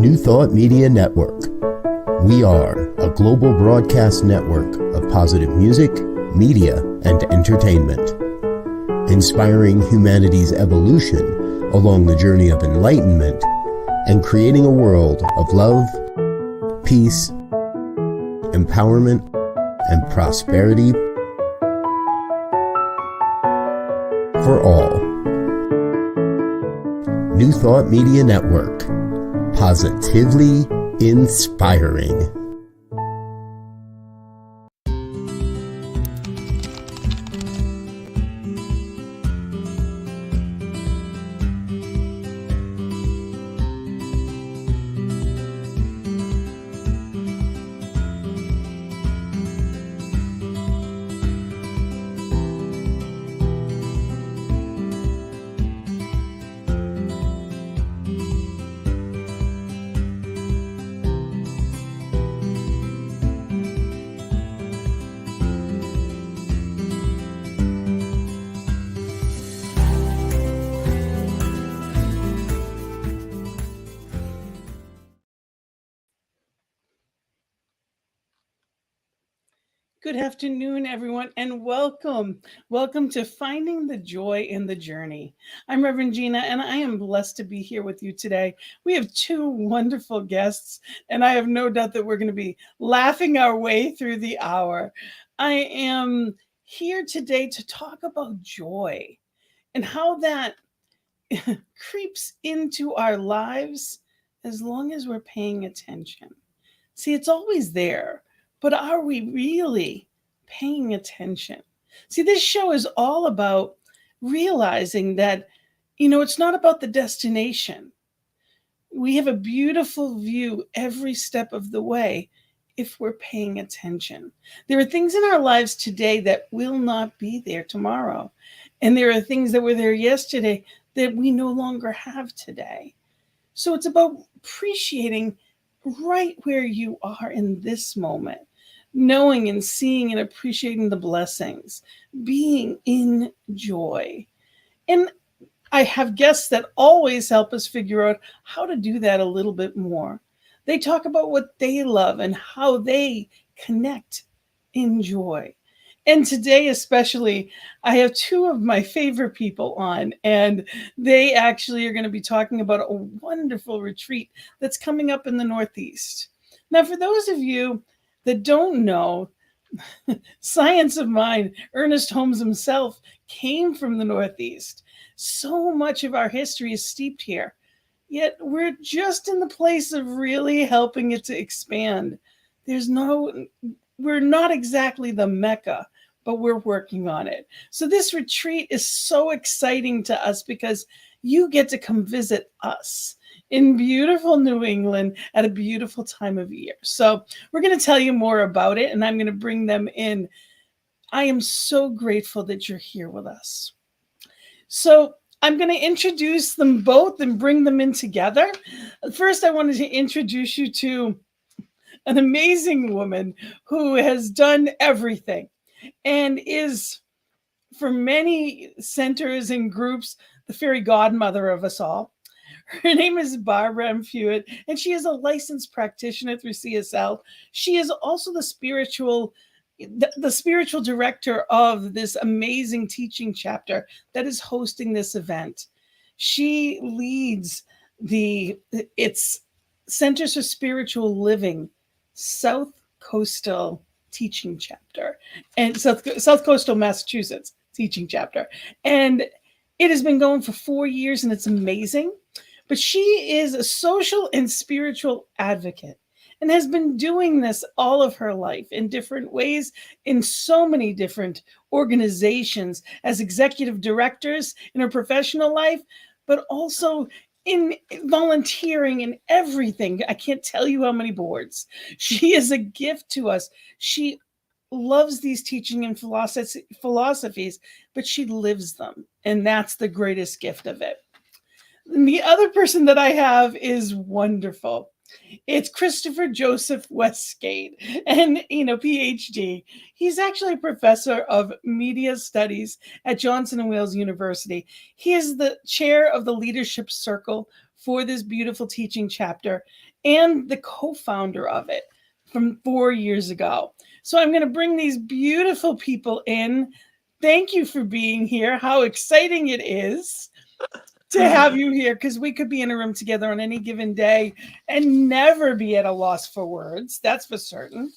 New Thought Media Network. We are a global broadcast network of positive music, media, and entertainment, inspiring humanity's evolution along the journey of enlightenment and creating a world of love, peace, empowerment, and prosperity for all. New Thought Media Network. Positively inspiring. Good afternoon, everyone, and welcome. Welcome to Finding the Joy in the Journey. I'm Rev Gina, and I am blessed to be here with you today. We have two wonderful guests, and I have no doubt that we're going to be laughing our way through the hour. I am here today to talk about joy and how that creeps into our lives as long as we're paying attention. See, it's always there. But are we really paying attention? See, this show is all about realizing that, it's not about the destination. We have a beautiful view every step of the way if we're paying attention. There are things in our lives today that will not be there tomorrow. And there are things that were there yesterday that we no longer have today. So it's about appreciating right where you are in this moment. Knowing and seeing and appreciating the blessings, being in joy. And I have guests that always help us figure out how to do that a little bit more. They talk about what they love and how they connect in joy. And today especially, I have two of my favorite people on, and they actually are going to be talking about a wonderful retreat that's coming up in the Northeast. Now, for those of you that don't know, science of mine, Ernest Holmes himself came from the Northeast. So much of our history is steeped here, yet we're just in the place of really helping it to expand. We're not exactly the Mecca, but we're working on it. So this retreat is so exciting to us because you get to come visit us in beautiful New England at a beautiful time of year. So we're going to tell you more about it, and I'm going to bring them in. I am so grateful that you're here with us. So I'm going to introduce them both and bring them in together. First, I wanted to introduce you to an amazing woman who has done everything and is, for many centers and groups, the fairy godmother of us all. Her name is Barbara M. Fuyat, and she is a licensed practitioner through CSL. She is also the spiritual director of this amazing teaching chapter that is hosting this event. She leads its Centers for Spiritual Living South Coastal Teaching Chapter, and South Coastal Massachusetts Teaching Chapter. And it has been going for 4 years, and it's amazing. But she is a social and spiritual advocate and has been doing this all of her life in different ways, in so many different organizations, as executive directors in her professional life, but also in volunteering in everything. I can't tell you how many boards. She is a gift to us. She loves these teaching and philosophies, but she lives them. And that's the greatest gift of it. And the other person that I have is wonderful. It's Christopher Joseph Westgate, and Ph.D. He's actually a professor of media studies at Johnson and Wales University. He is the chair of the leadership circle for this beautiful teaching chapter and the co-founder of it from 4 years ago. So I'm going to bring these beautiful people in. Thank you for being here. How exciting it is to have you here, because we could be in a room together on any given day and never be at a loss for words. That's for certain.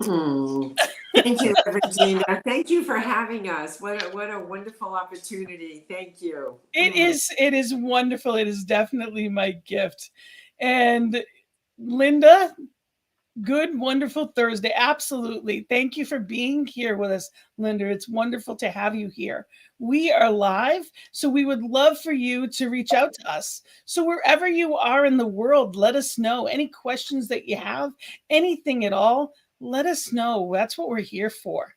Thank you, Rev Gina. Thank you for having us. What a wonderful opportunity. Thank you. It is wonderful. It is definitely my gift. And Linda, good, wonderful Thursday. Absolutely. Thank you for being here with us, Linda. It's wonderful to have you here. We are live, so we would love for you to reach out to us. So wherever you are in the world, let us know. Any questions that you have, anything at all, let us know. That's what we're here for.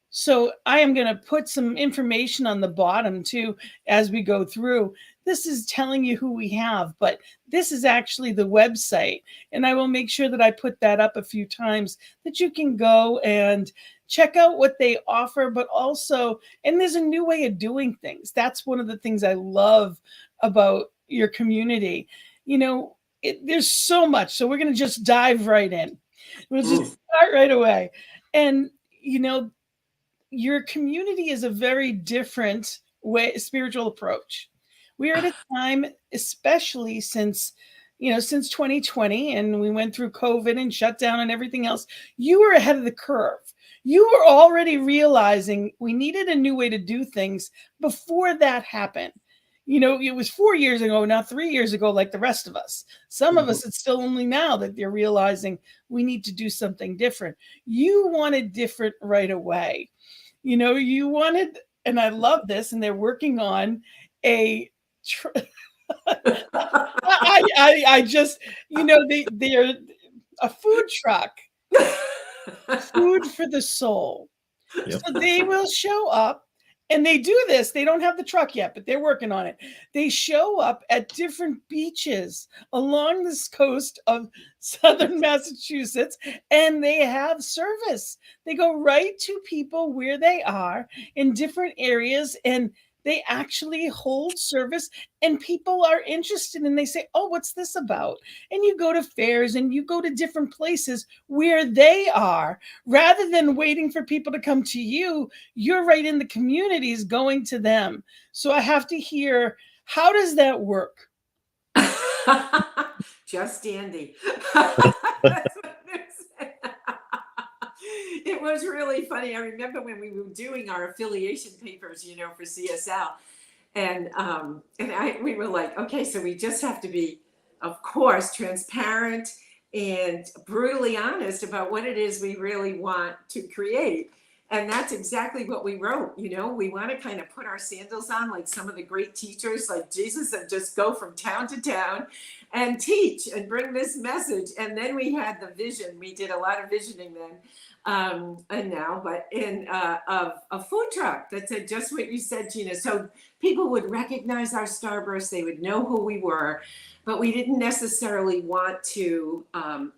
So I am going to put some information on the bottom too as we go through. This is telling you who we have, but this is actually the website. And I will make sure that I put that up a few times that you can go and check out what they offer, but also, and there's a new way of doing things. That's one of the things I love about your community. There's so much. So we're going to just dive right in. We'll just start right away. And, your community is a very different spiritual approach. We are at a time, especially since 2020, and we went through COVID and shutdown and everything else. You were ahead of the curve. You were already realizing we needed a new way to do things before that happened. It was 4 years ago, not 3 years ago, like the rest of us. Some of us, it's still only now that they're realizing we need to do something different. You wanted different right away. You wanted, and I love this, and they're working on a I just, they're a food truck, food for the soul. Yep. So they will show up, and they do this. They don't have the truck yet, but they're working on it. They show up at different beaches along this coast of southern Massachusetts, and they have service. They go right to people where they are in different areas, and they actually hold service, and people are interested, and they say, oh, what's this about? And you go to fairs and you go to different places where they are. Rather than waiting for people to come to you, you're right in the communities going to them. So I have to hear, how does that work? Just dandy. It was really funny. I remember when we were doing our affiliation papers, for CSL, and we were like, okay, so we just have to be, of course, transparent and brutally honest about what it is we really want to create. And that's exactly what we wrote. We want to kind of put our sandals on like some of the great teachers like Jesus and just go from town to town and teach and bring this message. And then we had the vision. We did a lot of visioning then. And now, but in of a food truck that said just what you said, Gina. So people would recognize our starburst, they would know who we were, but we didn't necessarily want to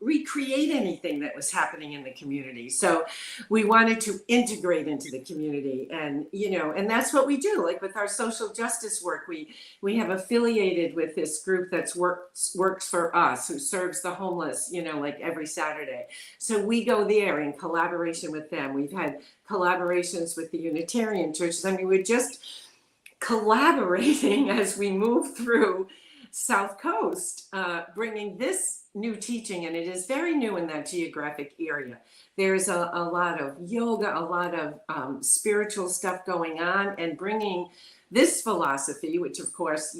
recreate anything that was happening in the community. So we wanted to integrate into the community, and and that's what we do. Like with our social justice work, we have affiliated with this group that's works for us, who serves the homeless, like every Saturday. So we go there in collaboration with them. We've had collaborations with the Unitarian churches. I mean, we're just collaborating as we move through South Coast, bringing this new teaching, and it is very new in that geographic area. There's a lot of yoga, a lot of spiritual stuff going on, and bringing this philosophy, which of course,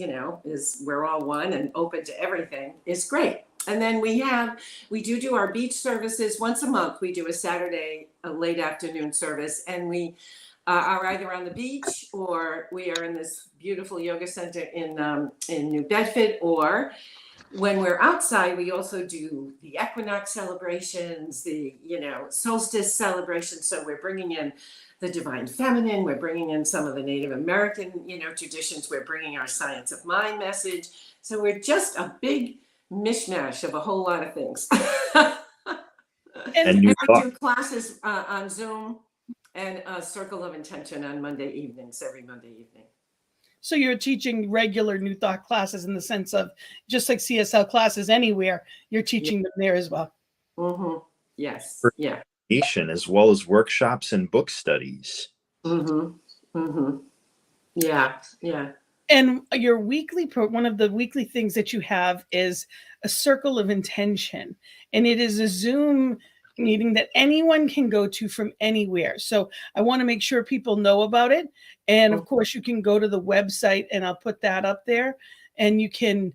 is we're all one and open to everything, is great. And then we do our beach services once a month. We do a Saturday, a late afternoon service, and we are either on the beach or we are in this beautiful yoga center in New Bedford, or when we're outside, we also do the equinox celebrations, the solstice celebrations. So we're bringing in the divine feminine, we're bringing in some of the Native American traditions, we're bringing our science of mind message. So we're just a big mishmash of a whole lot of things. And we do classes on Zoom and a circle of intention on Monday evenings, every Monday evening. So you're teaching regular New Thought classes in the sense of just like CSL classes anywhere, you're teaching them there as well. Mm-hmm. Yes. Yeah. As well as workshops and book studies. Mm-hmm. Mm-hmm. Yeah. Yeah. And your weekly one of the weekly things that you have is a circle of intention, and it is a Zoom meeting that anyone can go to from anywhere. So I want to make sure people know about it. And of course, you can go to the website, and I'll put that up there, and you can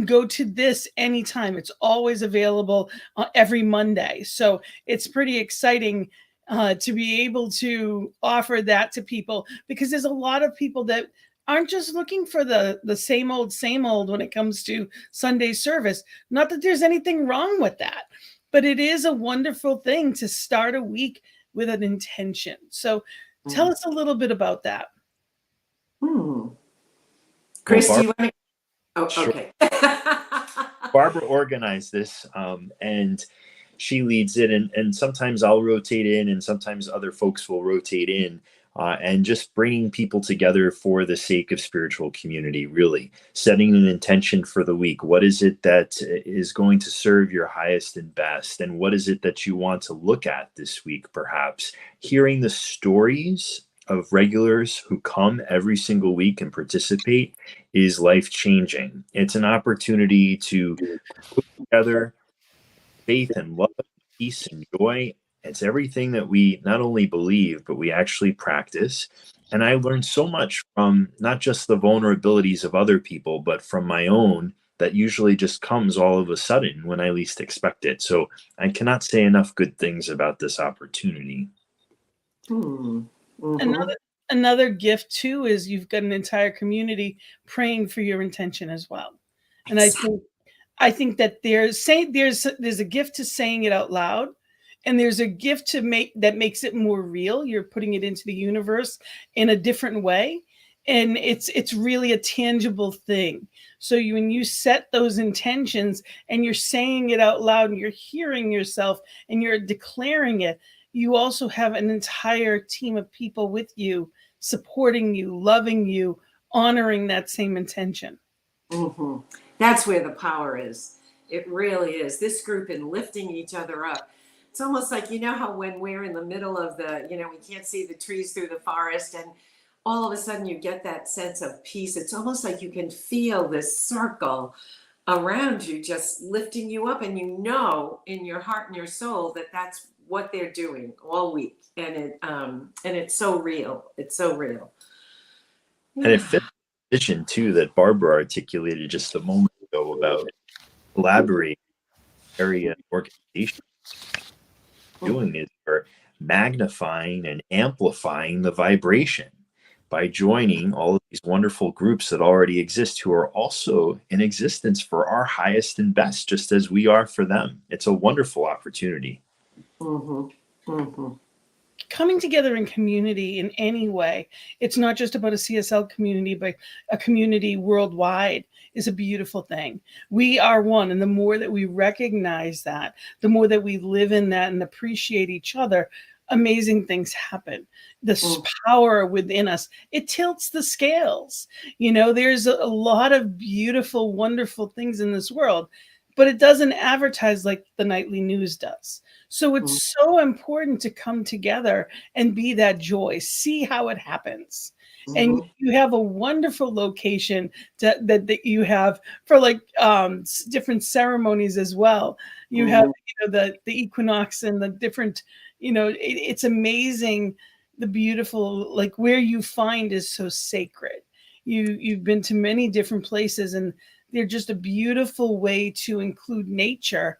go to this anytime. It's always available every Monday. So it's pretty exciting to be able to offer that to people, because there's a lot of people that aren't just looking for the same old when it comes to Sunday service. Not that there's anything wrong with that, but it is a wonderful thing to start a week with an intention. So tell us a little bit about that. Chris, do you want to? Oh, Sure. Okay. Barbara organized this, and she leads it, and sometimes I'll rotate in, and sometimes other folks will rotate in, and just bringing people together for the sake of spiritual community, really setting an intention for the week. What is it that is going to serve your highest and best? And what is it that you want to look at this week, perhaps? Hearing the stories of regulars who come every single week and participate is life-changing. It's an opportunity to put together faith and love, peace and joy. It's everything that we not only believe, but we actually practice. And I learned so much from not just the vulnerabilities of other people, but from my own, that usually just comes all of a sudden when I least expect it. So I cannot say enough good things about this opportunity. Another gift too is you've got an entire community praying for your intention as well. And I think that there's a gift to saying it out loud, and there's a gift that makes it more real. You're putting it into the universe in a different way, and it's really a tangible thing. So when you set those intentions and you're saying it out loud and you're hearing yourself and you're declaring it, you also have an entire team of people with you, supporting you, loving you, honoring that same intention. That's where the power is. It really is. This group and lifting each other up. It's almost like, how when we're in the middle of we can't see the trees through the forest, and all of a sudden you get that sense of peace. It's almost like you can feel this circle around you just lifting you up, and in your heart and your soul that that's what they're doing all week. And it's so real. It's so real. And it fits the vision too that Barbara articulated just a moment ago about collaborating area organization. Doing is for magnifying and amplifying the vibration by joining all of these wonderful groups that already exist, who are also in existence for our highest and best, just as we are for them. It's a wonderful opportunity. Coming together in community in any way, it's not just about a CSL community, but a community worldwide is a beautiful thing. We are one, and the more that we recognize that, the more that we live in that and appreciate each other, amazing things happen. This power within us, it tilts the scales. There's a lot of beautiful, wonderful things in this world, but it doesn't advertise like the nightly news does. So it's so important to come together and be that joy, see how it happens. And you have a wonderful location that you have for different ceremonies as well. You have the equinox and the different, it's amazing. The beautiful, where you find is so sacred. You've been to many different places, and they're just a beautiful way to include nature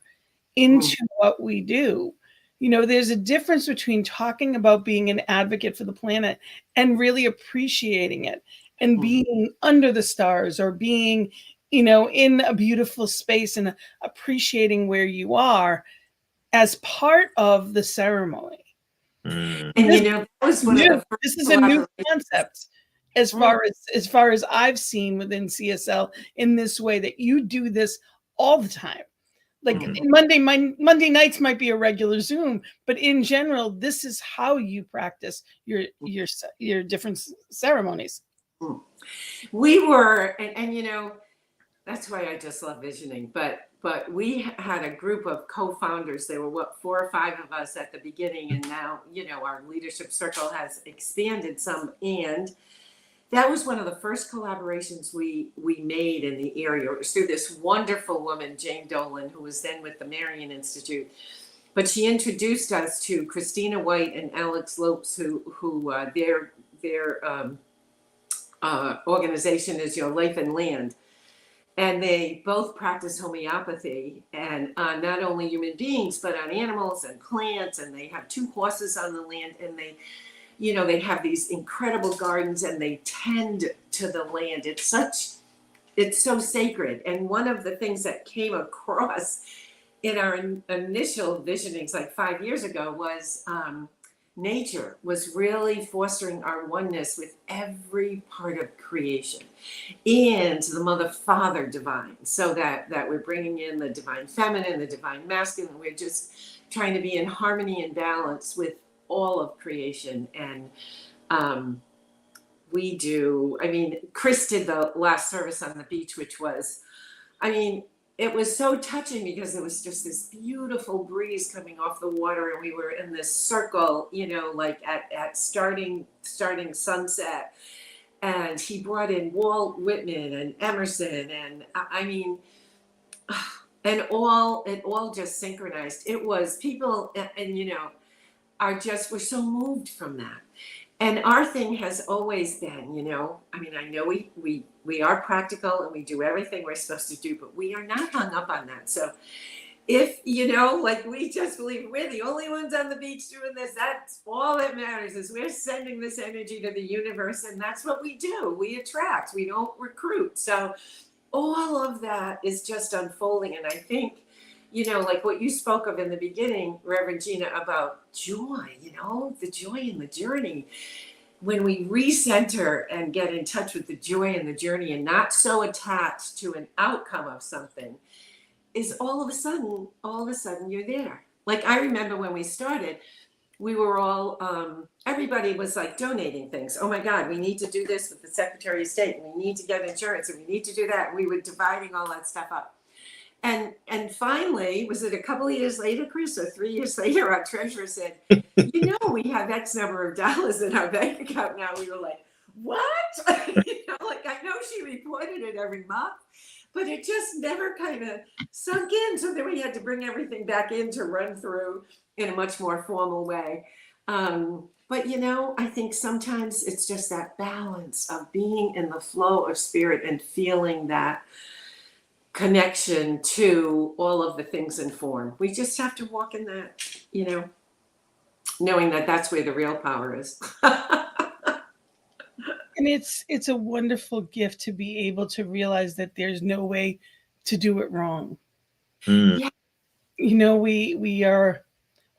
into what we do. There's a difference between talking about being an advocate for the planet and really appreciating it, and being under the stars, or being, in a beautiful space and appreciating where you are as part of the ceremony. And that was one of the first. This is a new concept as far as I've seen within CSL, in this way that you do this all the time. Like Monday nights might be a regular Zoom, but in general, this is how you practice your different ceremonies. We were, and you know, that's why I just love visioning. But we had a group of co-founders. There were 4 or 5 of us at the beginning, and now, you know, our leadership circle has expanded some. And that was one of the first collaborations we made in the area. It was through this wonderful woman, Jane Dolan, who was then with the Marion Institute. But she introduced us to Christina White and Alex Lopes, who their organization is Life and Land. And they both practice homeopathy, and on not only human beings, but on animals and plants. And they have 2 horses on the land, and they have these incredible gardens, and they tend to the land. It's so sacred. And one of the things that came across in our initial visionings like 5 years ago was nature was really fostering our oneness with every part of creation and the mother father divine, so that we're bringing in the divine feminine, the divine masculine. We're just trying to be in harmony and balance with all of creation. And we do, I mean, Chris did the last service on the beach, which was, I mean, it was so touching because it was just this beautiful breeze coming off the water, and we were in this circle, you know, like at starting sunset. And he brought in Walt Whitman and Emerson, and I mean, and it all just synchronized. It was people, and you know, we're so moved from that. And our thing has always been, you know, I mean, I know we are practical and we do everything we're supposed to do, but we are not hung up on that. So if, you know, like, we just believe we're the only ones on the beach doing this, that's all that matters, is we're sending this energy to the universe. And that's what we do. We attract, we don't recruit. So all of that is just unfolding. And I think, you know, like what you spoke of in the beginning, Reverend Gina, about joy, you know, the joy in the journey. When we recenter and get in touch with the joy in the journey and not so attached to an outcome of something, is all of a sudden you're there. Like, I remember when we started, we were all, everybody was like donating things. Oh my God, we need to do this with the Secretary of State, and we need to get insurance, and we need to do that. And we were dividing all that stuff up. And finally, was it a couple of years later, Chris, or 3 years later, our treasurer said, you know, we have X number of dollars in our bank account now. We were like, what? You know, like, I know she reported it every month, but it just never kind of sunk in. So then we had to bring everything back in to run through in a much more formal way. But, you know, I think sometimes it's just that balance of being in the flow of spirit and feeling that connection to all of the things in form. We just have to walk in that, you know, knowing that that's where the real power is. And it's a wonderful gift to be able to realize that there's no way to do it wrong. Yeah. You know, we are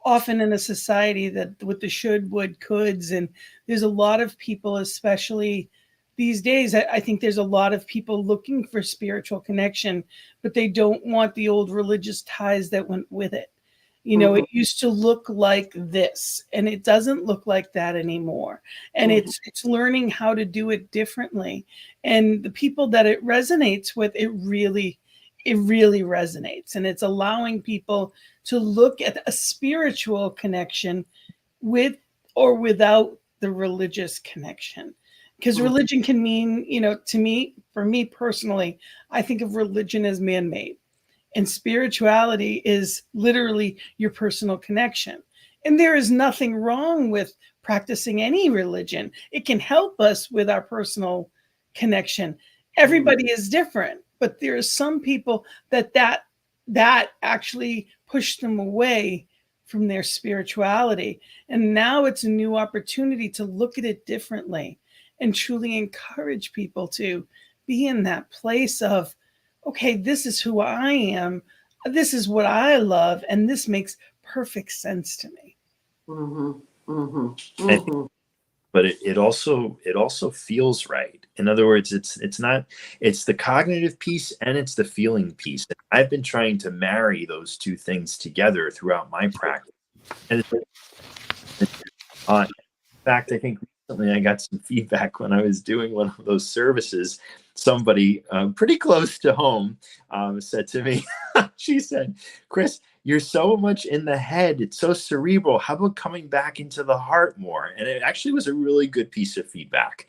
often in a society that with the should, would, coulds, and there's a lot of people, especially these days, I think there's a lot of people looking for spiritual connection, but they don't want the old religious ties that went with it. You know, it used to look like this, and it doesn't look like that anymore. And it's learning how to do it differently. And the people that it resonates with, it really resonates. And it's allowing people to look at a spiritual connection with or without the religious connection. Because religion can mean, you know, for me personally, I think of religion as man-made. And spirituality is literally your personal connection. And there is nothing wrong with practicing any religion. It can help us with our personal connection. Everybody is different, but there are some people that actually push them away from their spirituality. And now it's a new opportunity to look at it differently and truly encourage people to be in that place of, okay, this is who I am, this is what I love, and this makes perfect sense to me. but it also feels right. In other words, it's the cognitive piece and it's the feeling piece. And I've been trying to marry those two things together throughout my practice. And in fact, I think recently I got some feedback when I was doing one of those services. Somebody pretty close to home said to me, she said, "Chris, you're so much in the head. It's so cerebral. How about coming back into the heart more?" And it actually was a really good piece of feedback.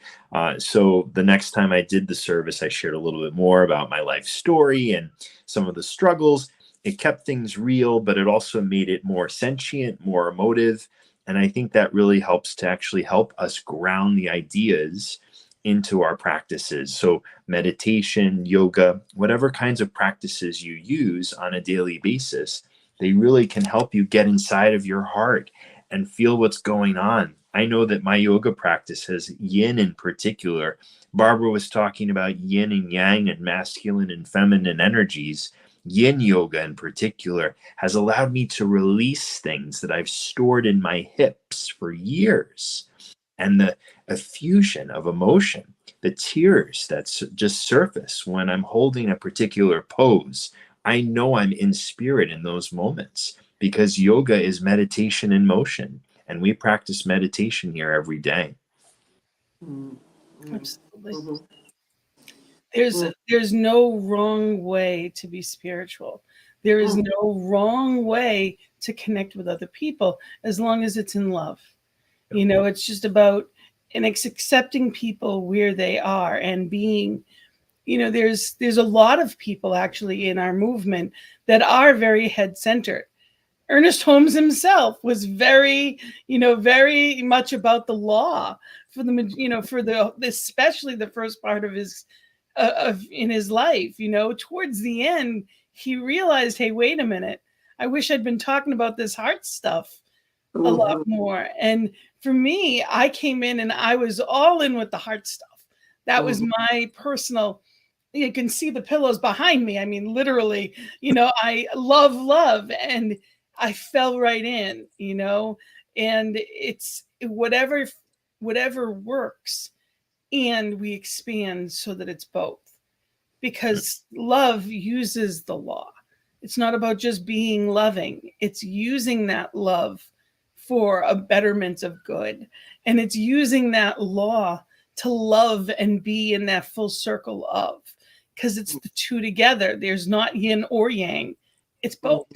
So the next time I did the service, I shared a little bit more about my life story and some of the struggles. It kept things real, but it also made it more sentient, more emotive. And I think that really helps to actually help us ground the ideas into our practices. So meditation, yoga, whatever kinds of practices you use on a daily basis, they really can help you get inside of your heart and feel what's going on. I know that my yoga practice has yin in particular. Barbara was talking about yin and yang and masculine and feminine energies. Yin yoga in particular has allowed me to release things that I've stored in my hips for years. And the effusion of emotion, the tears that just surface when I'm holding a particular pose, I know I'm in spirit in those moments because yoga is meditation in motion. And we practice meditation here every day. Absolutely. Mm-hmm. There's no wrong way to be spiritual. There is no wrong way to connect with other people as long as it's in love. You know, it's just about accepting people where they are and being, you know, there's a lot of people actually in our movement that are very head centered. Ernest Holmes himself was very much about the law for especially the first part of his in his life. You know, towards the end, he realized, hey, wait a minute, I wish I'd been talking about this heart stuff a lot more. And for me, I came in and I was all in with the heart stuff. That was my personal. You can see the pillows behind me. I mean, literally, you know, I love, and I fell right in, you know, and it's whatever works, and we expand so that it's both, because love uses the law. It's not about just being loving. It's using that love for a betterment of good. And it's using that law to love and be in that full circle of, because it's the two together. There's not yin or yang. It's both.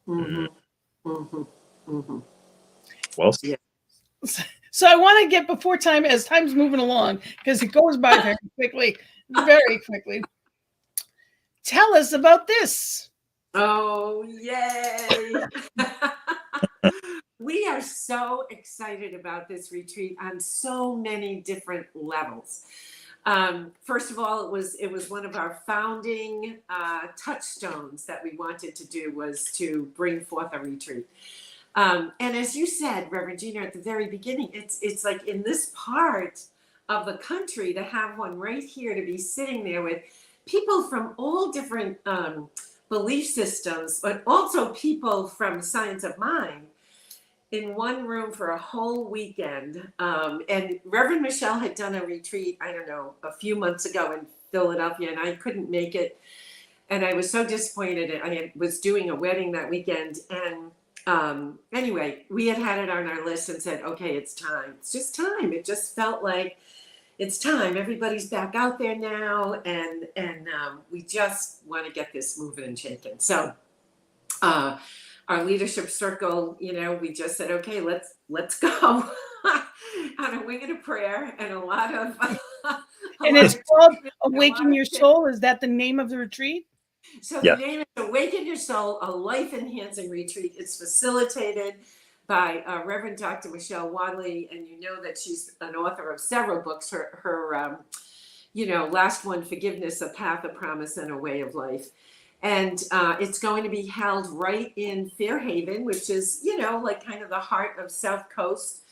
Mm-hmm. Mm-hmm. Mm-hmm. Well, yeah. So I want to get before time, as time's moving along, because it goes by very quickly, very quickly. Tell us about this. Oh, yay. We are so excited about this retreat on so many different levels. First of all, it was one of our founding touchstones that we wanted to do, was to bring forth a retreat. And as you said, Reverend Gina, at the very beginning, it's like in this part of the country to have one right here, to be sitting there with people from all different belief systems, but also people from science of mind in one room for a whole weekend. And Reverend Michelle had done a retreat, I don't know, a few months ago in Philadelphia, and I couldn't make it. And I was so disappointed. I was doing a wedding that weekend. And anyway, we had it on our list and said, okay, it's time. It's just time. It just felt like it's time. Everybody's back out there now. And we just want to get this moving and shaking. So, our leadership circle, you know, we just said, okay, let's go on a wing and a prayer and a lot of. And it's called Awaken Your Soul. Is that the name of the retreat? So the name is Awaken Your Soul, a life-enhancing retreat. It's facilitated by Reverend Dr. Michelle Wadley, and you know that she's an author of several books. Her last one, Forgiveness, A Path, a Promise, and a Way of Life. And it's going to be held right in Fairhaven, which is, you know, like kind of the heart of South Coast,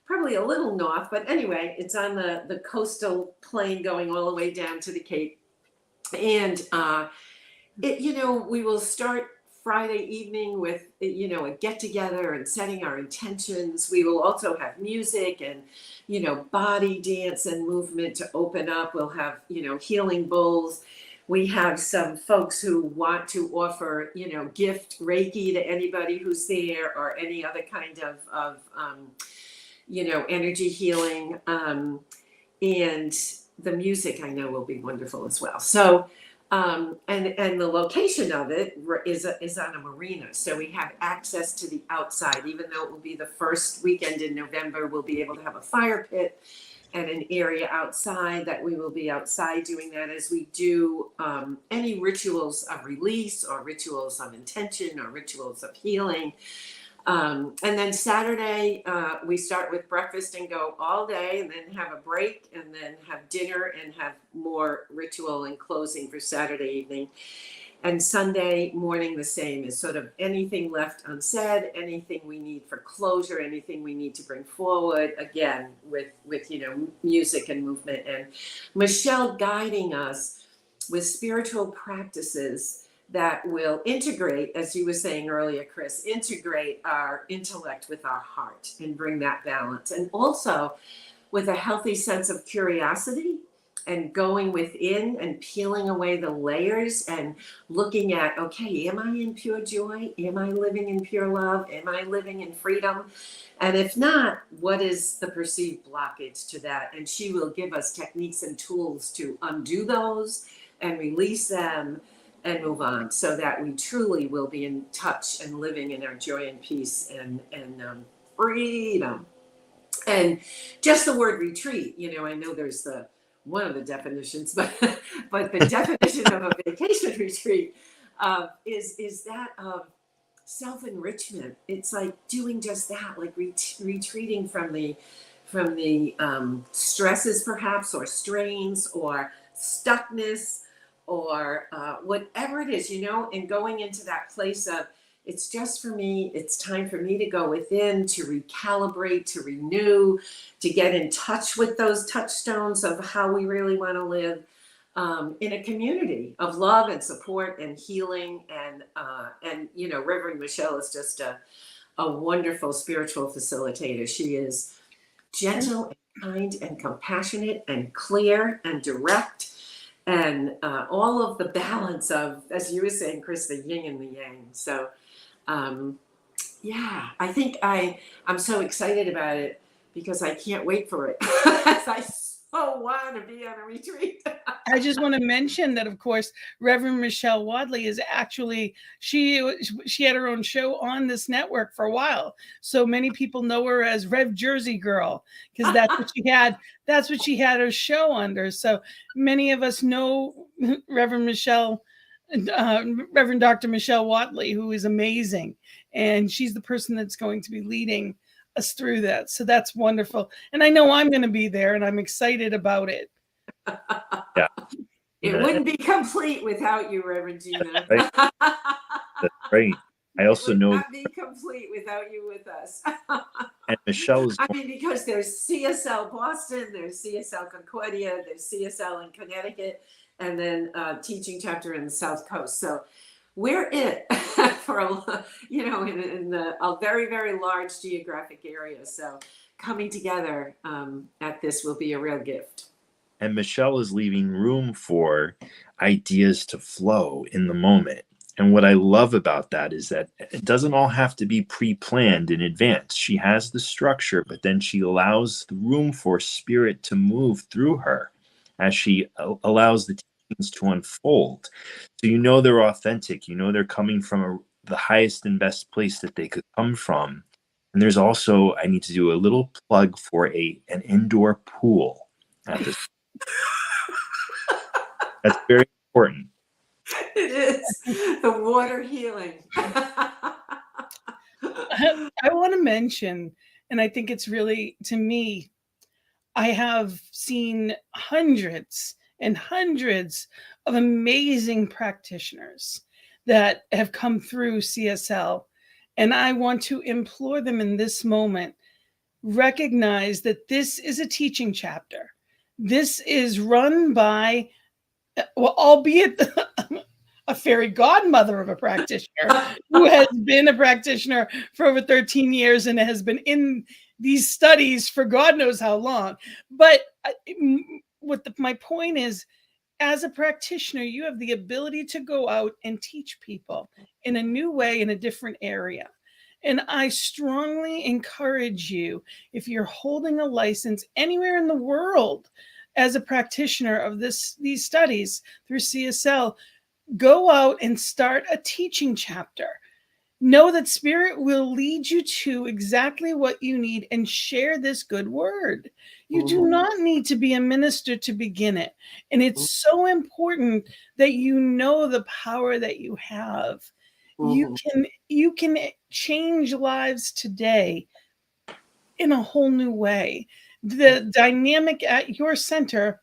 probably a little north, but anyway, it's on the coastal plain going all the way down to the Cape. And we will start Friday evening with, you know, a get together and setting our intentions. We will also have music and, you know, body dance and movement to open up. We'll have, you know, healing bowls. We have some folks who want to offer, you know, gift Reiki to anybody who's there, or any other kind of you know, energy healing. And the music, I know, will be wonderful as well. So, and the location of it is on a marina. So we have access to the outside. Even though it will be the first weekend in November, we'll be able to have a fire pit and an area outside that we will be outside doing that as we do any rituals of release or rituals of intention or rituals of healing. And then Saturday, we start with breakfast and go all day, and then have a break, and then have dinner and have more ritual and closing for Saturday evening. And Sunday morning, the same, is sort of anything left unsaid, anything we need for closure, anything we need to bring forward, again, with you know, music and movement. And Michelle guiding us with spiritual practices that will integrate, as you were saying earlier, Chris, integrate our intellect with our heart and bring that balance. And also with a healthy sense of curiosity and going within and peeling away the layers and looking at, okay, am I in pure joy? Am I living in pure love? Am I living in freedom? And if not, what is the perceived blockage to that? And she will give us techniques and tools to undo those and release them and move on, so that we truly will be in touch and living in our joy and peace and freedom. And just the word retreat, you know, I know there's one of the definitions, but the definition of a vacation retreat is that of self-enrichment. It's like doing just that, like retreating from the stresses perhaps, or strains, or stuckness, or whatever it is, you know, and going into that place of, it's just for me, it's time for me to go within, to recalibrate, to renew, to get in touch with those touchstones of how we really want to live in a community of love and support and healing. And you know, Reverend Michelle is just a wonderful spiritual facilitator. She is gentle and kind and compassionate and clear and direct. And all of the balance of, as you were saying, Chris, the yin and the yang. So, yeah, I think I'm so excited about it because I can't wait for it. I so want to be on a retreat. I just want to mention that, of course, Reverend Michelle Wadley is actually, she had her own show on this network for a while. So many people know her as Rev Jersey Girl, because that's what she had her show under. So many of us know Reverend Dr. Michelle Wadley, who is amazing. And she's the person that's going to be leading us through that. So that's wonderful. And I know I'm going to be there, and I'm excited about it. Yeah. It wouldn't be complete without you, Reverend Gina. Right. That's great. I also know not be complete without you with us. And Michelle is, I mean, because there's CSL Boston, there's CSL Concordia, there's CSL in Connecticut, and then teaching chapter in the South Coast. So we're it for in a very, very large geographic area. So coming together at this will be a real gift. and Michelle is leaving room for ideas to flow in the moment. And what I love about that is that it doesn't all have to be pre-planned in advance. She has the structure, but then she allows the room for spirit to move through her as she allows the teachings to unfold. So you know they're authentic. You know they're coming from the highest and best place that they could come from. And there's also, I need to do a little plug for an indoor pool at this. That's very important. It is the water healing. I want to mention, and I think it's really, to me, I have seen hundreds and hundreds of amazing practitioners that have come through CSL. And I want to implore them in this moment, recognize that this is a teaching chapter. This is run by, well, albeit a fairy godmother of a practitioner who has been a practitioner for over 13 years and has been in these studies for God knows how long. But my point is, as a practitioner, you have the ability to go out and teach people in a new way in a different area. And I strongly encourage you, if you're holding a license anywhere in the world as a practitioner of these studies through CSL, go out and start a teaching chapter. Know that Spirit will lead you to exactly what you need and share this good word. You do not need to be a minister to begin it. And it's so important that you know the power that you have. You can change lives today in a whole new way. The dynamic at your center,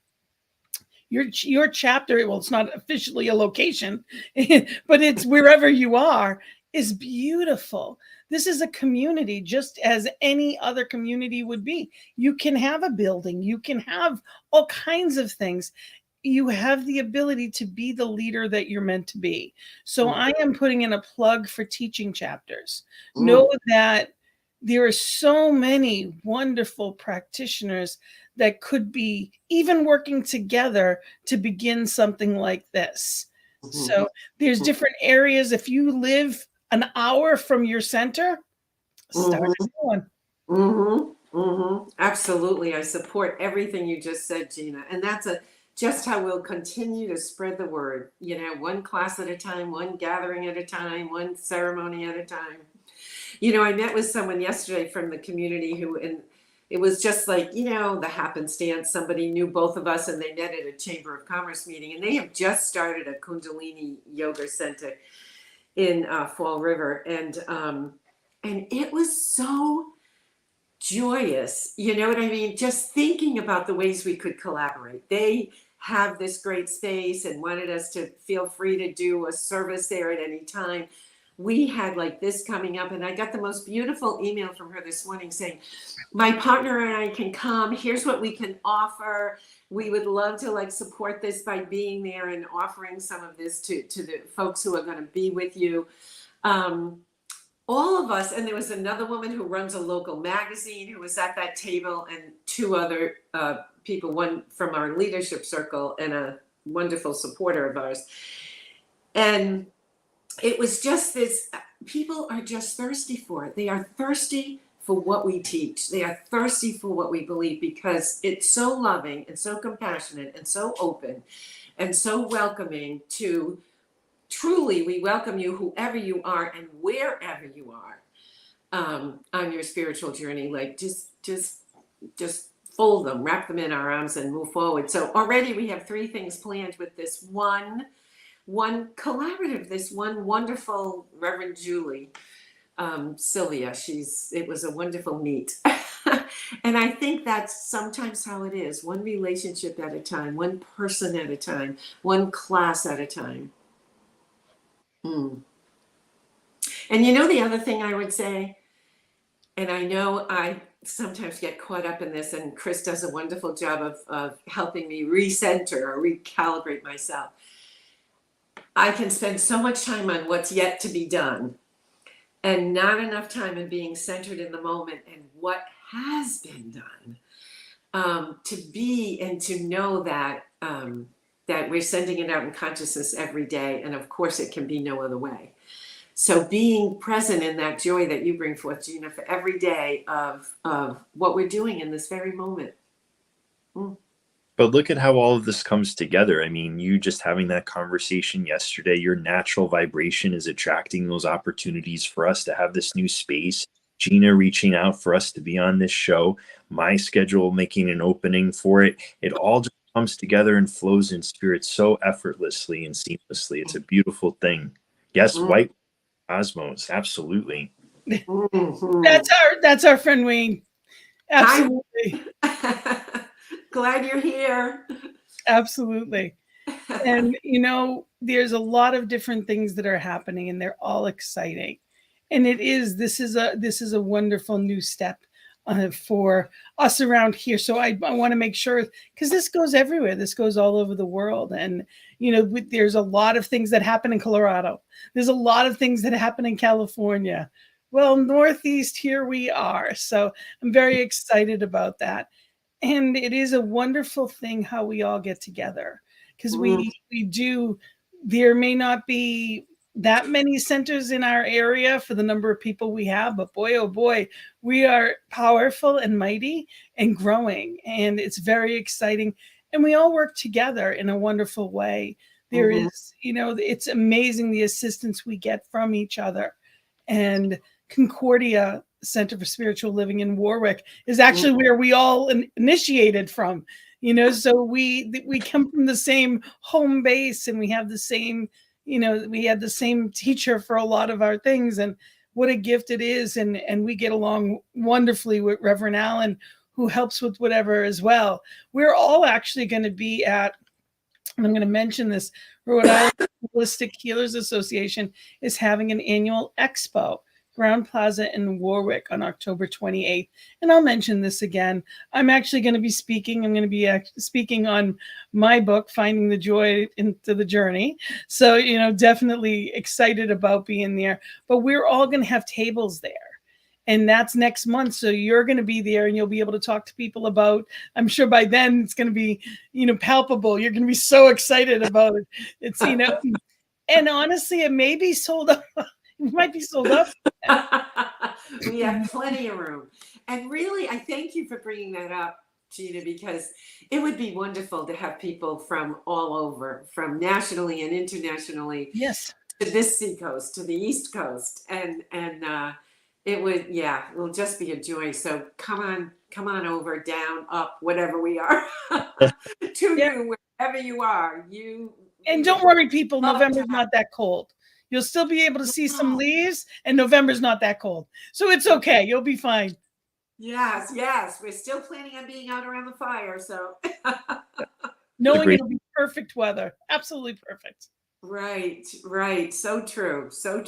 your chapter, well, it's not officially a location, but it's wherever you are, is beautiful. This is a community just as any other community would be. You can have a building, you can have all kinds of things. You have the ability to be the leader that you're meant to be. So I am putting in a plug for teaching chapters. Know that there are so many wonderful practitioners that could be even working together to begin something like this. So there's different areas. If you live an hour from your center, start one. Absolutely. I support everything you just said, Gina. And that's just how we'll continue to spread the word, one class at a time, one gathering at a time, one ceremony at a time. I met with someone yesterday from the community and it was just like, the happenstance. Somebody knew both of us and they met at a Chamber of Commerce meeting, and they have just started a Kundalini yoga center in Fall River. And it was so joyous. You know what I mean? Just thinking about the ways we could collaborate. They have this great space and wanted us to feel free to do a service there at any time. We had like this coming up, and I got the most beautiful email from her this morning saying, my partner and I can come. Here's what we can offer. We would love to support this by being there and offering some of this to the folks who are going to be with you. All of us, and there was another woman who runs a local magazine who was at that table, and two other people, one from our leadership circle and a wonderful supporter of ours. And it was just this, people are just thirsty for it. They are thirsty for what we teach. They are thirsty for what we believe, because it's so loving and so compassionate and so open and so welcoming to, truly, we welcome you whoever you are and wherever you are on your spiritual journey. Just fold them, wrap them in our arms and move forward. So already we have 3 things planned with this one collaborative, this one wonderful Reverend Julie, Sylvia. It was a wonderful meet. And I think that's sometimes how it is, one relationship at a time, one person at a time, one class at a time. And the other thing I would say, and I know I sometimes get caught up in this, and Chris does a wonderful job of helping me recenter or recalibrate myself. I can spend so much time on what's yet to be done and not enough time in being centered in the moment and what has been done, to be and to know that that we're sending it out in consciousness every day. And of course, it can be no other way. So being present in that joy that you bring forth, Gina, for every day of what we're doing in this very moment. But look at how all of this comes together. I mean, you just having that conversation yesterday, your natural vibration is attracting those opportunities for us to have this new space. Gina reaching out for us to be on this show, my schedule making an opening for it. It all just comes together and flows in spirit so effortlessly and seamlessly. It's a beautiful thing. Yes, white cosmos, absolutely. That's our friend Wayne. Absolutely. Glad you're here. Absolutely. And there's a lot of different things that are happening, and they're all exciting. And this is a wonderful new step for us around here. So I want to make sure, because this goes everywhere. This goes all over the world. And, there's a lot of things that happen in Colorado. There's a lot of things that happen in California. Well, Northeast, here we are. So I'm very excited about that. And it is a wonderful thing how we all get together, because we do, there may not be that many centers in our area for the number of people we have, but boy, oh boy, we are powerful and mighty and growing, and it's very exciting. And we all work together in a wonderful way. There is, it's amazing the assistance we get from each other. And Concordia Center for Spiritual Living in Warwick is actually where we all initiated from, so we come from the same home base, and we have the same, we had the same teacher for a lot of our things, and what a gift it is. And we get along wonderfully with Reverend Allen, who helps with whatever as well. We're all actually going to be at, and I'm going to mention this, Rhode Island Holistic Healers Association is having an annual expo, Ground Plaza in Warwick, on October 28th. And I'll mention this again. I'm actually going to be speaking. I'm going to be speaking on my book, Finding the Joy into the Journey. So, definitely excited about being there. But we're all going to have tables there. And that's next month. So you're going to be there, and you'll be able to talk to people about, I'm sure by then it's going to be, palpable. You're going to be so excited about it. It's, and honestly, it may be sold up. It might be sold up. We have plenty of room. And really, I thank you for bringing that up, Gina, because it would be wonderful to have people from all over, from nationally and internationally. Yes. To this seacoast, to the East Coast. And it would, it will just be a joy. So come on over, down, up, whatever we are, to you, wherever you are. And don't worry, people, November's not that cold. You'll still be able to see some leaves, and November's not that cold. So it's okay. You'll be fine. Yes. We're still planning on being out around the fire. So knowing it'll be perfect weather. Absolutely perfect. Right. So true. So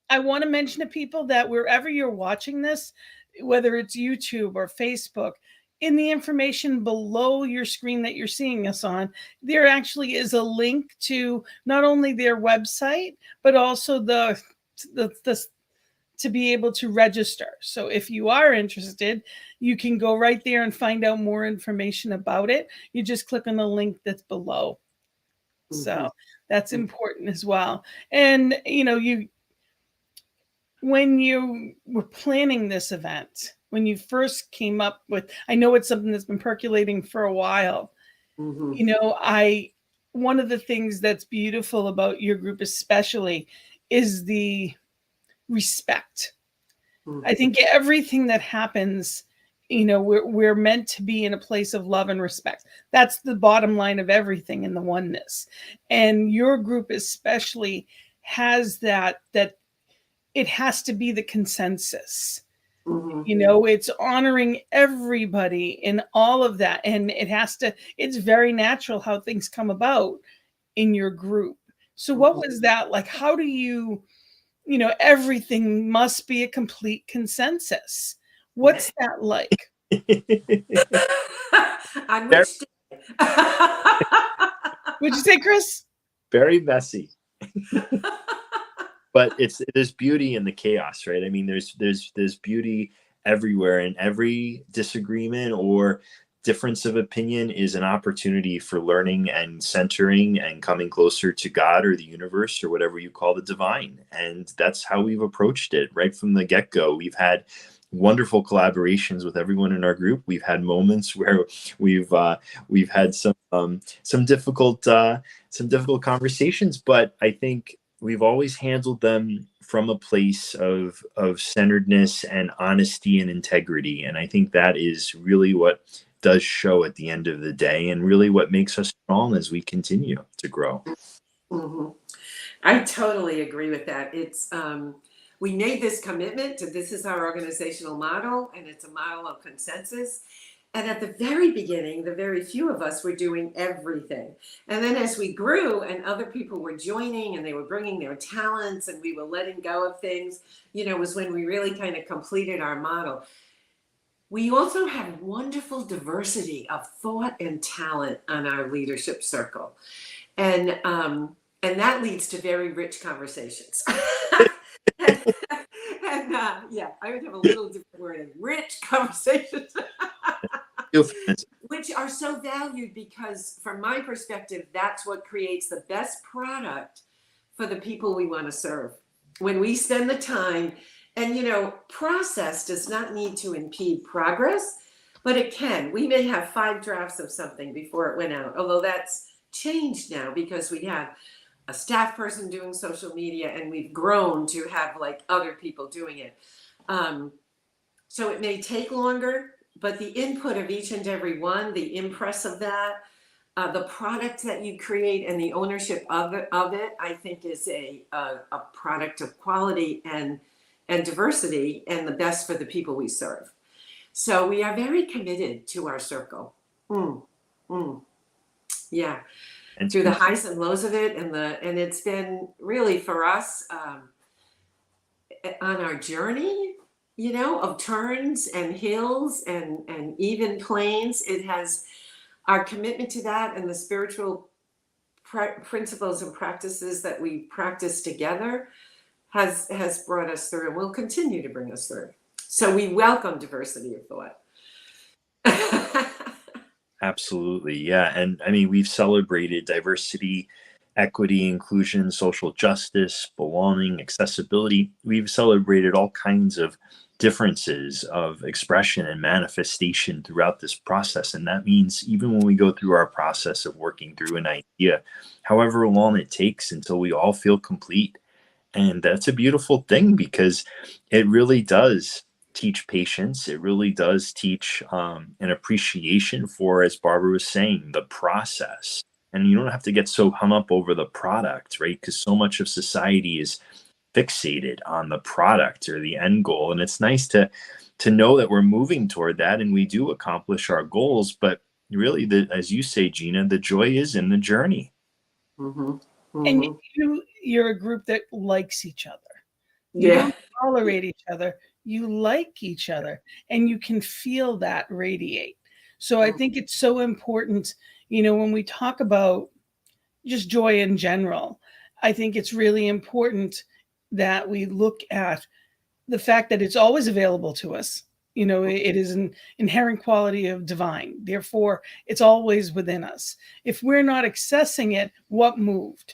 I want to mention to people that wherever you're watching this, whether it's YouTube or Facebook, in the information below your screen that you're seeing us on, there actually is a link to not only their website, but also the to be able to register. So if you are interested, you can go right there and find out more information about it. You just click on the link that's below. So that's important as well. And, when you were planning this event, when you first came up with, I know it's something that's been percolating for a while. One of the things that's beautiful about your group especially is the respect. I think everything that happens, we're meant to be in a place of love and respect. That's the bottom line of everything in the oneness. And your group especially has that it has to be the consensus. It's honoring everybody in all of that. And it's very natural how things come about in your group. So what was that like? How do you, everything must be a complete consensus. What's that like? On which day? Would you say, Chris? Very messy. But there's beauty in the chaos, right? I mean, there's beauty everywhere, and every disagreement or difference of opinion is an opportunity for learning and centering and coming closer to God or the universe or whatever you call the divine. And that's how we've approached it right from the get-go. We've had wonderful collaborations with everyone in our group. We've had moments where we've had some difficult conversations, but I think we've always handled them from a place of centeredness and honesty and integrity. And I think that is really what does show at the end of the day, and really what makes us strong as we continue to grow. I totally agree with that. It's we made this commitment to, this is our organizational model, and it's a model of consensus. And at the very beginning, the very few of us were doing everything. And then as we grew and other people were joining and they were bringing their talents and we were letting go of things, was when we really kind of completed our model. We also have wonderful diversity of thought and talent on our leadership circle. And that leads to very rich conversations. And I would have a little different word, rich conversations. Which are so valued because from my perspective, that's what creates the best product for the people we want to serve. When we spend the time, and process does not need to impede progress, but it can. We may have 5 drafts of something before it went out, although that's changed now because we have a staff person doing social media and we've grown to have like other people doing it. So it may take longer, but the input of each and every one, the impress of that, the product that you create and the ownership of it, I think is a product of quality and diversity and the best for the people we serve. So we are very committed to our circle. Yeah. And through the highs and lows of it, and it's been really for us on our journey, of turns and hills and even plains. It has our commitment to that and the spiritual principles and practices that we practice together has brought us through and will continue to bring us through. So we welcome diversity of thought. Absolutely. Yeah. And I mean, we've celebrated diversity, equity, inclusion, social justice, belonging, accessibility. We've celebrated all kinds of differences of expression and manifestation throughout this process. And that means even when we go through our process of working through an idea, however long it takes until we all feel complete. And that's a beautiful thing because it really does teach patience. It really does teach an appreciation for, as Barbara was saying, the process. And you don't have to get so hung up over the product, right? Because so much of society is fixated on the product or the end goal. And it's nice to know that we're moving toward that and we do accomplish our goals. But really, as you say, Gina, the joy is in the journey. Mm-hmm. Mm-hmm. And you're a group that likes each other. You Yeah. don't tolerate each other. You like each other, and you can feel that radiate. So I think it's so important, when we talk about just joy in general, I think it's really important that we look at the fact that it's always available to us. It is an inherent quality of divine. Therefore, it's always within us. If we're not accessing it, what moved?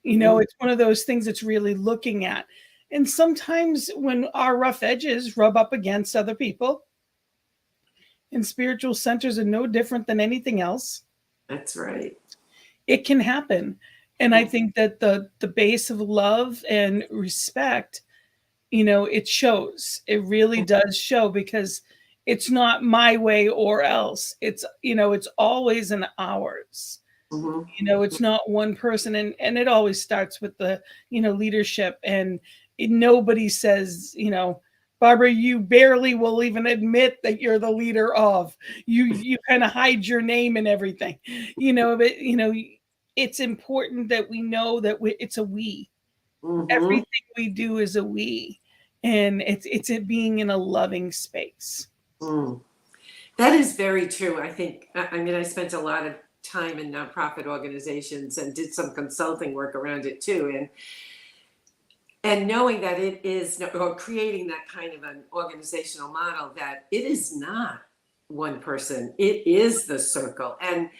It's one of those things that's really looking at. And sometimes when our rough edges rub up against other people, and spiritual centers are no different than anything else. That's right. It can happen. And I think that the base of love and respect, it shows. It really does show because it's not my way or else. It's, it's always an ours. Mm-hmm. It's not one person. And it always starts with the, leadership. And nobody says, Barbara, you barely will even admit that you're the leader of. You kind of hide your name and everything, but it's important that we know that it's a we. Mm-hmm. Everything we do is a we, and it's it being in a loving space. That is very true. I think, I spent a lot of time in nonprofit organizations and did some consulting work around it too. And knowing that it is, or creating that kind of an organizational model, that it is not one person, it is the circle. And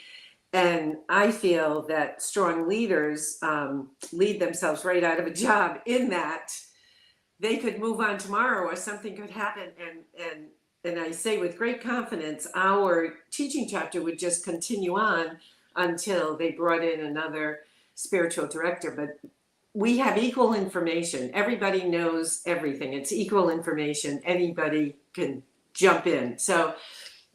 I feel that strong leaders lead themselves right out of a job in that they could move on tomorrow or something could happen. And I say with great confidence, our teaching chapter would just continue on until they brought in another spiritual director. But we have equal information. Everybody knows everything. It's equal information. Anybody can jump in. So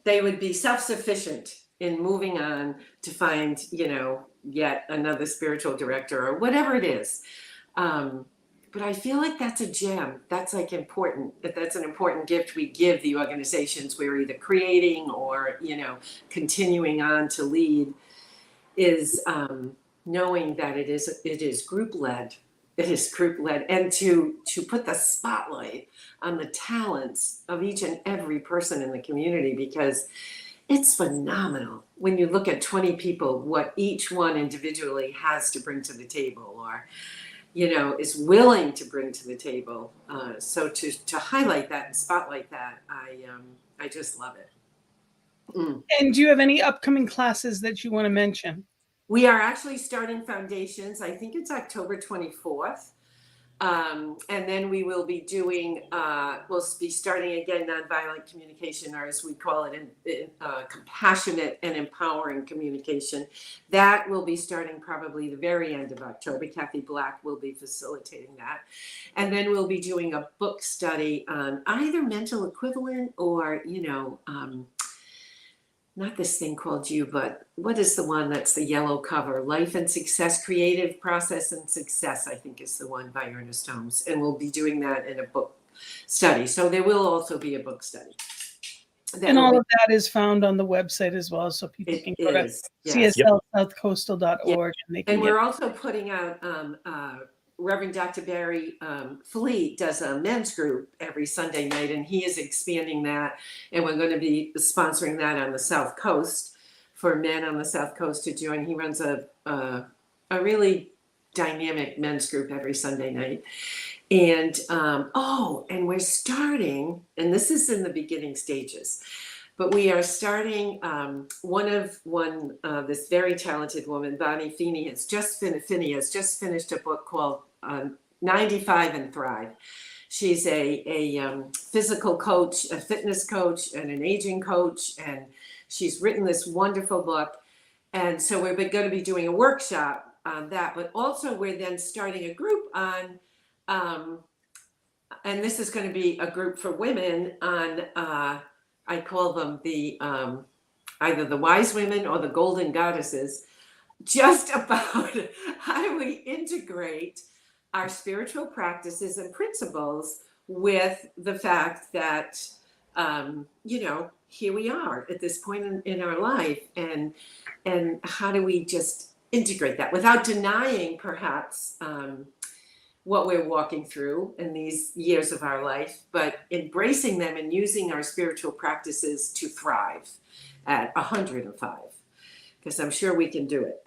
they would be self-sufficient in moving on to find, yet another spiritual director or whatever it is. but I feel like that's a gem. That's like important. That's an important gift we give the organizations we're either creating or, continuing on to lead, is knowing that it is group led. It is group led, and to put the spotlight on the talents of each and every person in the community, because it's phenomenal when you look at 20 people, what each one individually has to bring to the table, or is willing to bring to the table. So to highlight that and spotlight that, I just love it. And do you have any upcoming classes that you want to mention? We are actually starting foundations. I think it's October 24th. And then we will be doing, we'll be starting again nonviolent communication, or as we call it, compassionate and empowering communication. That will be starting probably the very end of October. Kathy Black will be facilitating that. And then we'll be doing a book study on either mental equivalent or, not this thing called You, but what is the one that's the yellow cover? Life and Success, Creative Process and Success, I think is the one by Ernest Holmes. And we'll be doing that in a book study. So there will also be a book study. And all of that is found on the website as well. So people can go to cslsouthcoastal.org. And we're also putting out Reverend Dr. Barry Fuyat does a men's group every Sunday night, and he is expanding that. And we're going to be sponsoring that on the South Coast for men on the South Coast to join. He runs a really dynamic men's group every Sunday night. And and we're starting, and this is in the beginning stages, but we are starting this very talented woman, Bonnie Feeney, has just finished a book called 95 and Thrive. She's a physical coach, a fitness coach, and an aging coach, and she's written this wonderful book. And so we're going to be doing a workshop on that, but also we're then starting a group on, and this is going to be a group for women on, I call them the either the wise women or the golden goddesses, just about how do we integrate our spiritual practices and principles with the fact that, here we are at this point in our life, and how do we just integrate that without denying perhaps what we're walking through in these years of our life, but embracing them and using our spiritual practices to thrive at 105, because I'm sure we can do it.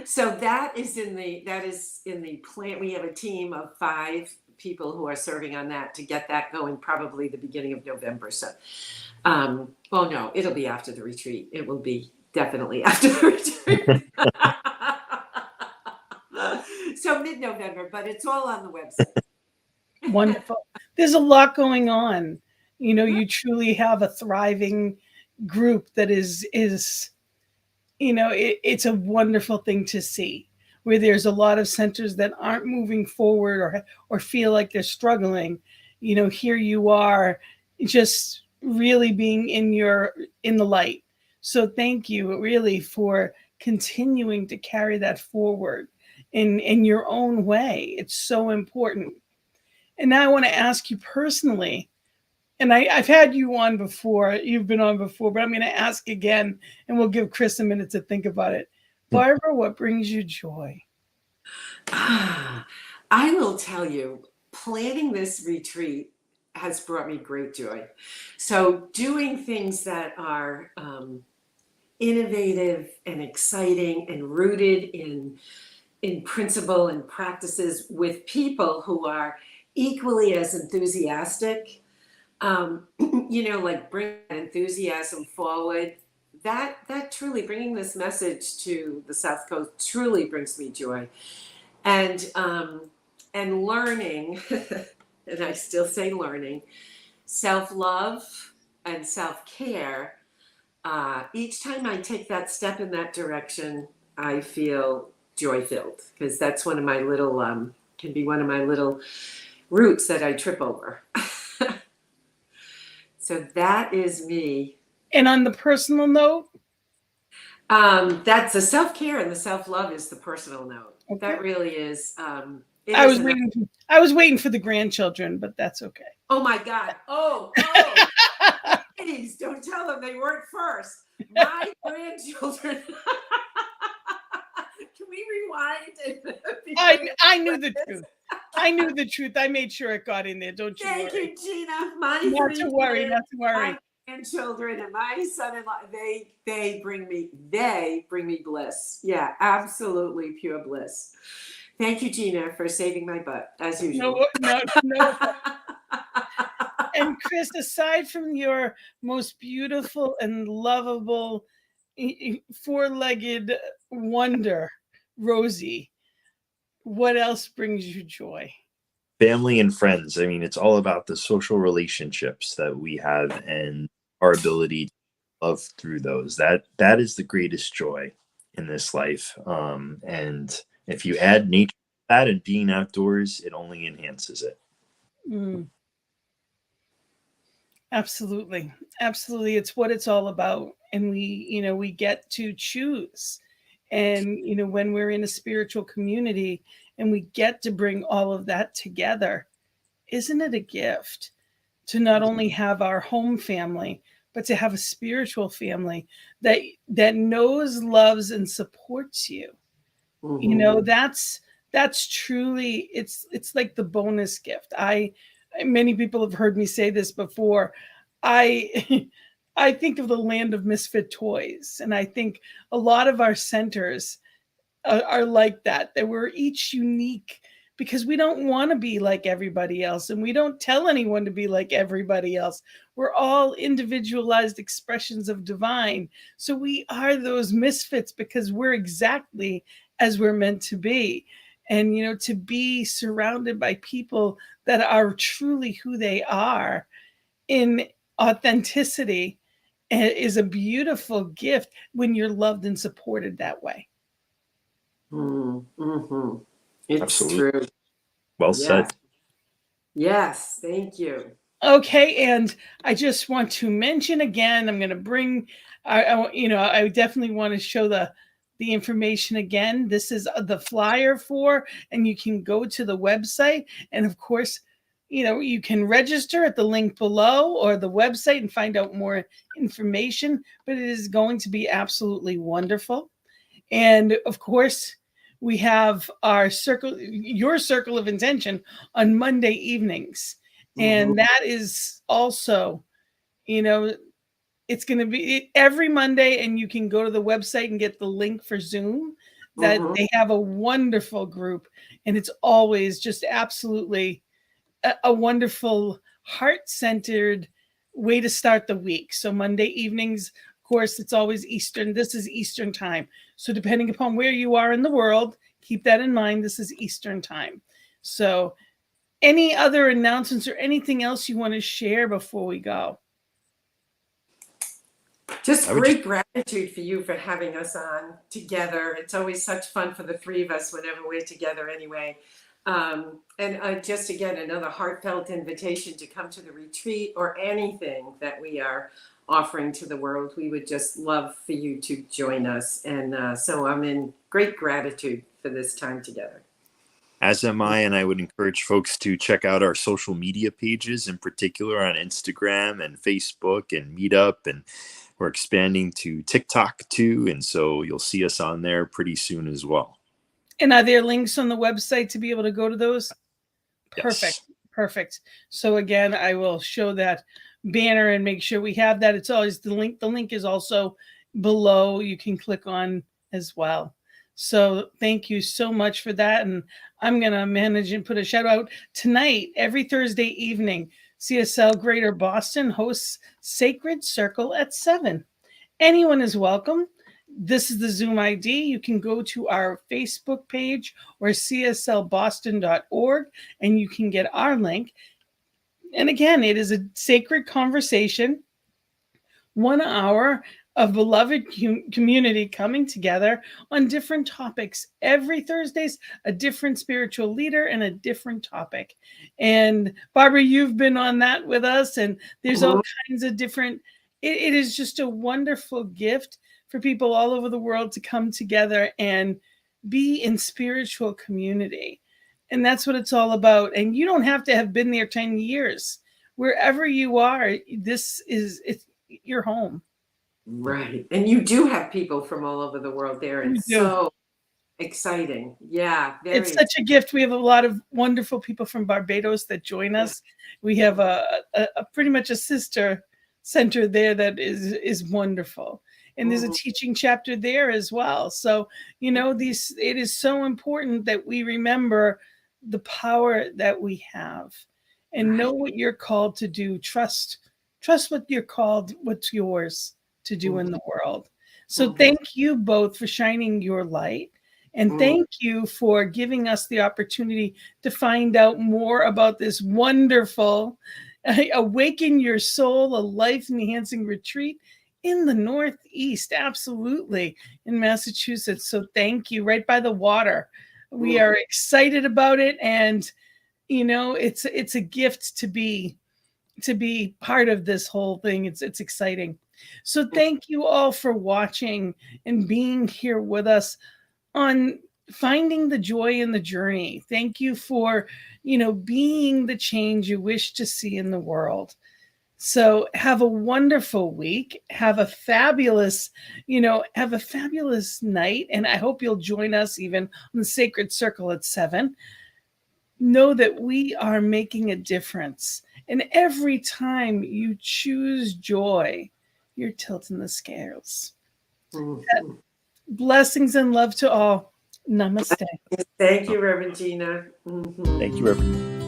So that is in the plan. We have a team of 5 people who are serving on that to get that going, probably the beginning of November. So, no, it'll be after the retreat. It will be definitely after the retreat. So mid-November, but it's all on the website. Wonderful. There's a lot going on. You truly have a thriving group that is it's a wonderful thing to see, where there's a lot of centers that aren't moving forward or feel like they're struggling. Here you are just really being in the light. So thank you really for continuing to carry that forward in your own way. It's so important. And now I want to ask you personally, and I've had you on before, you've been on before, but I'm going to ask again, and we'll give Chris a minute to think about it. Barbara, what brings you joy? I will tell you, planning this retreat has brought me great joy. So doing things that are innovative and exciting and rooted in principle and practices with people who are equally as enthusiastic, like bring enthusiasm forward. That truly, bringing this message to the South Coast truly brings me joy. And learning, and I still say learning, self-love and self-care. Each time I take that step in that direction, I feel joy-filled, because that's one of my little can be one of my little roots that I trip over. So that is me. And on the personal note, that's the self-care, and the self-love is the personal note. Okay. That really is It I is was waiting. I was waiting for the grandchildren, but that's okay. Oh my God. Oh, please don't tell them they weren't first. My grandchildren. Can we rewind? I knew the truth. I knew the truth. I made sure it got in there. Don't you Thank worry. you, Gina. My Not three to worry. kids, Not to worry. my grandchildren, and my son-in-law. They bring me bliss. Yeah, absolutely pure bliss. Thank you, Gina, for saving my butt as usual. No. And Chris, aside from your most beautiful and lovable four-legged wonder, Rosie, what else brings you joy? Family and friends. I mean, it's all about the social relationships that we have and our ability to love through those. That is the greatest joy in this life. And if you add nature to that and being outdoors, it only enhances it. Absolutely. It's what it's all about. And we get to choose. And, when we're in a spiritual community and we get to bring all of that together, isn't it a gift to not only have our home family, but to have a spiritual family that knows, loves, and supports you? That's truly, it's like the bonus gift. Many people have heard me say this before. I I think of the land of misfit toys, and I think a lot of our centers are like that we're each unique, because we don't want to be like everybody else, and we don't tell anyone to be like everybody else. We're all individualized expressions of divine. So we are those misfits because we're exactly as we're meant to be. And to be surrounded by people that are truly who they are in authenticity is a beautiful gift when you're loved and supported that way. Mm-hmm. It's Absolutely. true. Well said. Yes, thank you. Okay, and I just want to mention again, I'm going to bring, I definitely want to show the information again. This is the flyer and you can go to the website, and of course, you can register at the link below or the website and find out more information, but it is going to be absolutely wonderful. And of course, we have your circle of intention on Monday evenings. And that is also, it's going to be every Monday, and you can go to the website and get the link for Zoom. That they have a wonderful group, and it's always just absolutely a wonderful, heart-centered way to start the week. So Monday evenings, of course, it's always Eastern. This is Eastern time. So depending upon where you are in the world, keep that in mind. This is Eastern time. So any other announcements or anything else you want to share before we go? Just great gratitude for you for having us on together. It's always such fun for the three of us whenever we're together anyway. And just again, another heartfelt invitation to come to the retreat or anything that we are offering to the world. We would just love for you to join us. And so I'm in great gratitude for this time together. As am I, and I would encourage folks to check out our social media pages, in particular on Instagram and Facebook and Meetup, and we're expanding to TikTok too, and so you'll see us on there pretty soon as well. And are there links on the website to be able to go to those? Yes. Perfect. So again, I will show that banner and make sure we have that. It's always the link. The link is also below. You can click on as well. So thank you so much for that. And I'm going to manage and put a shout out tonight, every Thursday evening. CSL Greater Boston hosts Sacred Circle at 7. Anyone is welcome. This is the Zoom ID. You can go to our Facebook page or cslboston.org and you can get our link. And again, it is a sacred conversation, 1 hour of beloved community coming together on different topics. Every Thursday's a different spiritual leader and a different topic. And Barbara, you've been on that with us, and there's all kinds of different, it is just a wonderful gift for people all over the world to come together and be in spiritual community. And that's what it's all about. And you don't have to have been there 10 years. Wherever you are, it's your home. Right. And you do have people from all over the world there. And so exciting. Yeah. It's such a gift. We have a lot of wonderful people from Barbados that join us. We have a pretty much a sister center there that is wonderful. And there's a teaching chapter there as well. So, you know, it is so important that we remember the power that we have and know what you're called to do. Trust what you're called, what's yours to do in the world. So thank you both for shining your light. And thank you for giving us the opportunity to find out more about this wonderful Awaken Your Soul, a life-enhancing retreat in the Northeast, absolutely, in Massachusetts. So thank you, right by the water. We are excited about it, and you know, it's a gift to be part of this whole thing. It's exciting. So thank you all for watching and being here with us on finding the joy in the journey. Thank you for, you know, being the change you wish to see in the world. So have a wonderful week. Have a fabulous night. And I hope you'll join us even on the Sacred Circle at 7. Know that we are making a difference. And every time you choose joy, you're tilting the scales. Blessings and love to all. Namaste. Thank you, Rev Gina. Thank you, Reverend.